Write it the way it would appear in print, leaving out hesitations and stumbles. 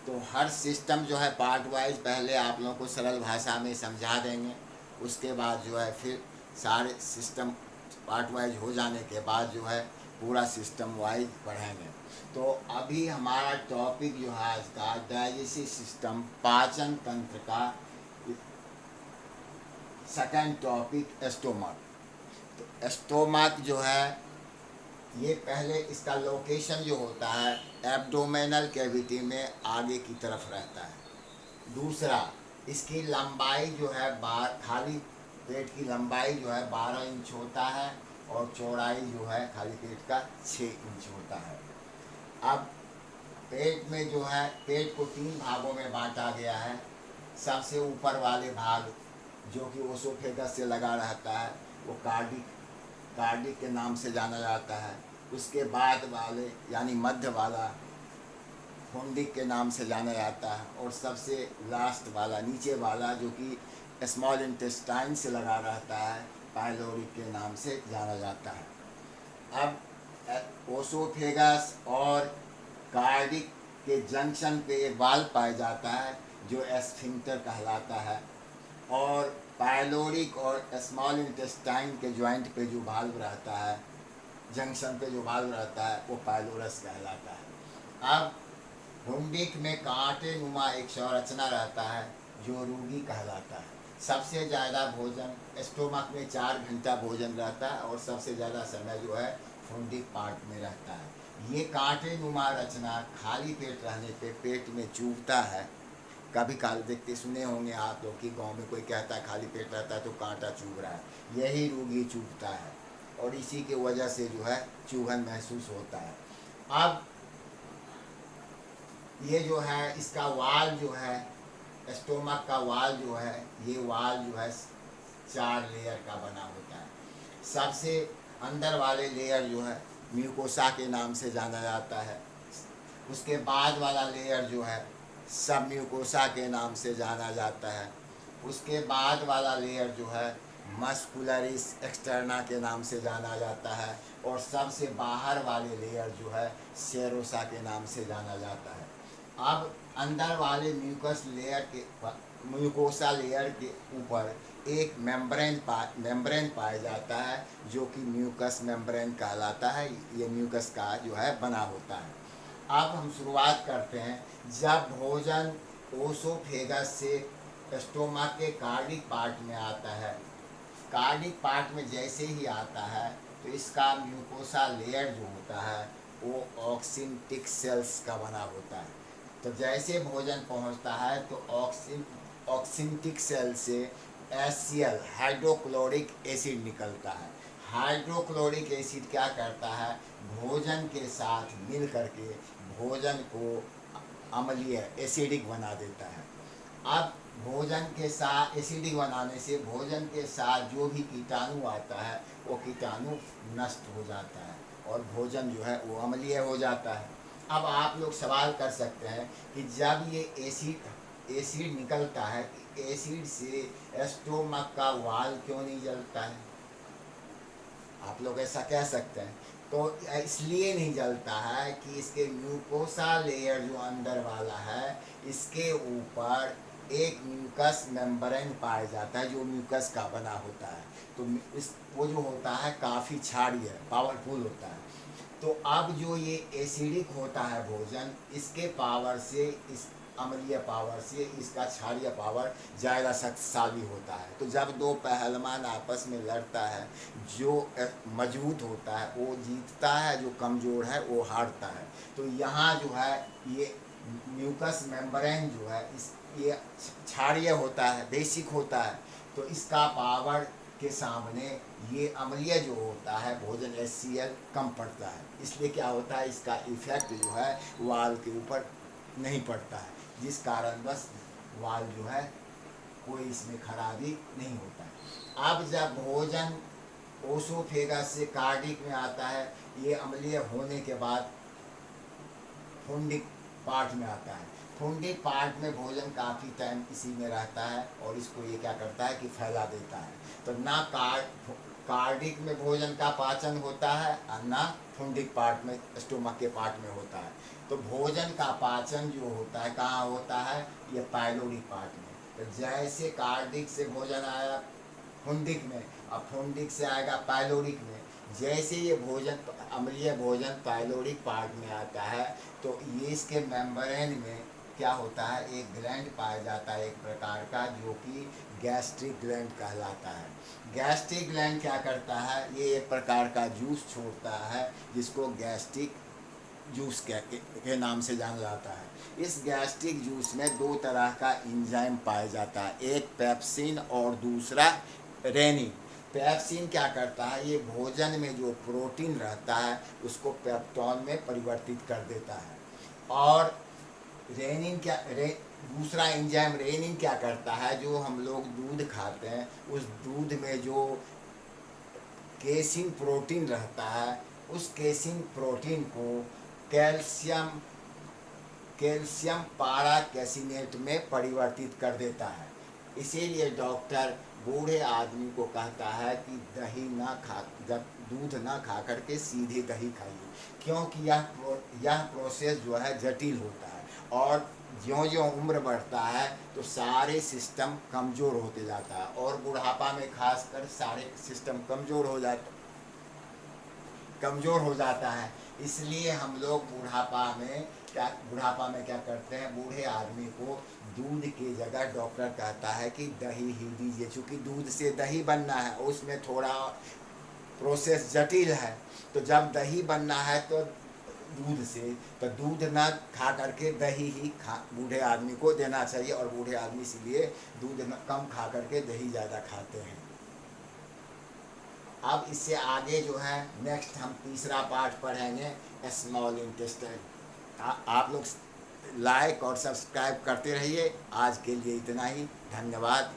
तो हर सिस्टम जो है पार्ट वाइज पहले आप लोगों को सरल भाषा में समझा देंगे, उसके बाद जो है फिर सारे सिस्टम पार्ट वाइज हो जाने के बाद जो है पूरा सिस्टम वाइज पढ़ेंगे। तो अभी हमारा टॉपिक जो है आज का डाइजेस्टिव सिस्टम, पाचन तंत्र का सेकंड टॉपिक स्टोमक। तो स्टोमक जो है ये पहले इसका लोकेशन जो होता है एब्डोमेनल कैविटी में आगे की तरफ रहता है। दूसरा, इसकी लंबाई जो है खाली पेट की लंबाई जो है 12 इंच होता है और चौड़ाई जो है खाली पेट का 6 इंच होता है। अब पेट में जो है पेट को 3 भागों में बांटा गया है। सबसे ऊपर वाले भाग जो कि ओसोफेगस से लगा रहता है वो कार्डिक कार्डिक के नाम से जाना जाता है। उसके बाद वाले यानी मध्य वाला फुंडिक के नाम से जाना जाता है, और सबसे लास्ट वाला नीचे वाला जो कि स्मॉल इंटेस्टाइन से लगा रहता है पाइलोरिक के नाम से जाना जाता है। अब ओसोफेगस और कार्डिक के जंक्शन पे एक वाल्व पाया जाता है जो एस्फिंक्टर कहलाता है, और पाइलोरिक और स्मॉल इंटेस्टाइन के जॉइंट पे जो वाल्व रहता है, जंक्शन पे जो वाल्व रहता है वो पाइलोरस कहलाता है। अब फुंडिक में कांटे नुमा एक संरचना रहता है जो रूगी कहलाता है। सबसे ज़्यादा भोजन स्टोमक में 4 घंटा भोजन रहता है और सबसे ज़्यादा समय जो है फुंडिक पार्ट में रहता है। ये कांटे नुमा रचना खाली पेट रहने पे पेट में चुभता है। कभी काल देखते सुने होंगे आप लोग कि गांव में कोई कहता है खाली पेट रहता है तो कांटा चुभ रहा है, यही रूगी चुभता है और इसी के वजह से जो है चुभन महसूस होता है। अब ये जो है इसका वाल जो है स्टोमक का वाल जो है ये वाल जो है 4 लेयर का बना होता है। सबसे अंदर वाले लेयर जो है म्यूकोसा के नाम से जाना जाता है। उसके बाद वाला लेयर जो है सब म्यूकोसा के नाम से जाना जाता है। उसके बाद वाला लेयर जो है मस्कुलरिस एक्सटर्ना के नाम से जाना जाता है, और सबसे बाहर वाले लेयर जो है सेरोसा के नाम से जाना जाता है। अब अंदर वाले म्यूकोसा लेयर के ऊपर एक मेम्ब्रेन पाया जाता है जो कि म्यूकस मेम्ब्रेन कहलाता है। ये म्यूकस का जो है बना होता है। अब हम शुरुआत करते हैं। जब भोजन ओसोफेगस से स्टोमक के कार्डिक पार्ट में आता है, कार्डिक पार्ट में जैसे ही आता है तो इसका म्यूकोसा लेयर जो होता है वो ऑक्सिनटिक सेल्स का बना होता है। तो जैसे भोजन पहुंचता है तो ऑक्सिनटिक सेल से HCl हाइड्रोक्लोरिक एसिड निकलता है। हाइड्रोक्लोरिक एसिड क्या करता है, भोजन के साथ मिल करके भोजन को अम्लीय एसिडिक बना देता है। अब भोजन के साथ एसिडिक बनाने से भोजन के साथ जो भी कीटाणु आता है वो कीटाणु नष्ट हो जाता है और भोजन जो है वो अम्लीय हो जाता है। अब आप लोग सवाल कर सकते हैं कि जब ये एसिड निकलता है, एसिड से स्टोमक का वाल क्यों नहीं जलता है? आप लोग ऐसा कह सकते हैं। तो इसलिए नहीं जलता है कि इसके म्यूकोसा लेयर जो अंदर वाला है इसके ऊपर एक म्यूकस मेम्ब्रेन पाया जाता है जो म्यूकस का बना होता है। तो इस वो जो होता है काफ़ी क्षारीय पावरफुल होता है। तो अब जो ये एसिडिक होता है भोजन, इसके पावर से, इस अम्लीय पावर से इसका क्षारीय पावर ज़्यादा शक्तिशाली होता है। तो जब दो पहलवान आपस में लड़ता है, जो मजबूत होता है वो जीतता है, जो कमज़ोर है वो हारता है। तो यहाँ जो है ये म्यूकस मेम्ब्रेन जो है ये क्षारीय होता है, बेसिक होता है। तो इसका पावर के सामने ये अम्लीय जो होता है भोजन HCl कम पड़ता है। इसलिए क्या होता है, इसका इफेक्ट जो है वाल के ऊपर नहीं पड़ता है, जिस कारण बस वाल जो है कोई इसमें खराबी नहीं होता है। अब जब भोजन ओसोफेगस से कार्डिक में आता है, ये अम्लीय होने के बाद फुंडिक पार्ट में आता है। फुंडिक पार्ट में भोजन काफ़ी टाइम इसी में रहता है और इसको ये क्या करता है कि फैला देता है। तो ना कार्डिक में भोजन का पाचन होता है और ना फुंडिक पार्ट में, स्टोमक के पार्ट में होता है। तो भोजन का पाचन जो होता है कहाँ होता है, ये पाइलोरिक पार्ट में। तो जैसे कार्डिक से भोजन आया फुंडिक में, अब फुंडिक से आएगा पाइलोरिक में, जैसे ये भोजन अम्लीय भोजन पाइलोरिक पार्ट में आता है तो ये इसके मेम्ब्रेन में क्या होता है, एक ग्लैंड पाया जाता है एक प्रकार का, जो कि गैस्ट्रिक ग्लैंड कहलाता है। गैस्ट्रिक ग्लैंड क्या करता है, ये एक प्रकार का जूस छोड़ता है जिसको गैस्ट्रिक जूस के नाम से जाना जाता है। इस गैस्ट्रिक जूस में दो तरह का एंजाइम पाया जाता है, एक पेप्सिन और दूसरा रेनिन। पेप्सिन क्या करता है, ये भोजन में जो प्रोटीन रहता है उसको पेप्टोन में परिवर्तित कर देता है। और रेनिन दूसरा एंजाइम रेनिन क्या करता है, जो हम लोग दूध खाते हैं उस दूध में जो केसिन प्रोटीन रहता है, उस केसिन प्रोटीन को कैल्शियम कैल्शियम पारा कैसिनेट में परिवर्तित कर देता है। इसीलिए डॉक्टर बूढ़े आदमी को कहता है कि दही ना खा, जब दूध ना खा करके सीधे दही खाइए, क्योंकि यह प्रोसेस जो है जटिल होता है और ज्यों-ज्यों उम्र बढ़ता है तो सारे सिस्टम कमज़ोर होते जाता है और बुढ़ापा में खासकर सारे सिस्टम कमज़ोर हो जाता है। इसलिए हम लोग बुढ़ापा में क्या करते हैं, बूढ़े आदमी को दूध की जगह डॉक्टर कहता है कि दही ही दीजिए, चूँकि दूध से दही बनना है उसमें थोड़ा प्रोसेस जटिल है। तो जब दही बनना है तो दूध से, तो दूध ना खा करके दही ही बूढ़े आदमी को देना चाहिए, और बूढ़े आदमी इसलिए दूध कम खा करके दही ज़्यादा खाते हैं। अब इससे आगे जो है नेक्स्ट हम तीसरा पार्ट पढ़ेंगे, स्मॉल इंटेस्टाइन। आप लोग लाइक और सब्सक्राइब करते रहिए। आज के लिए इतना ही, धन्यवाद।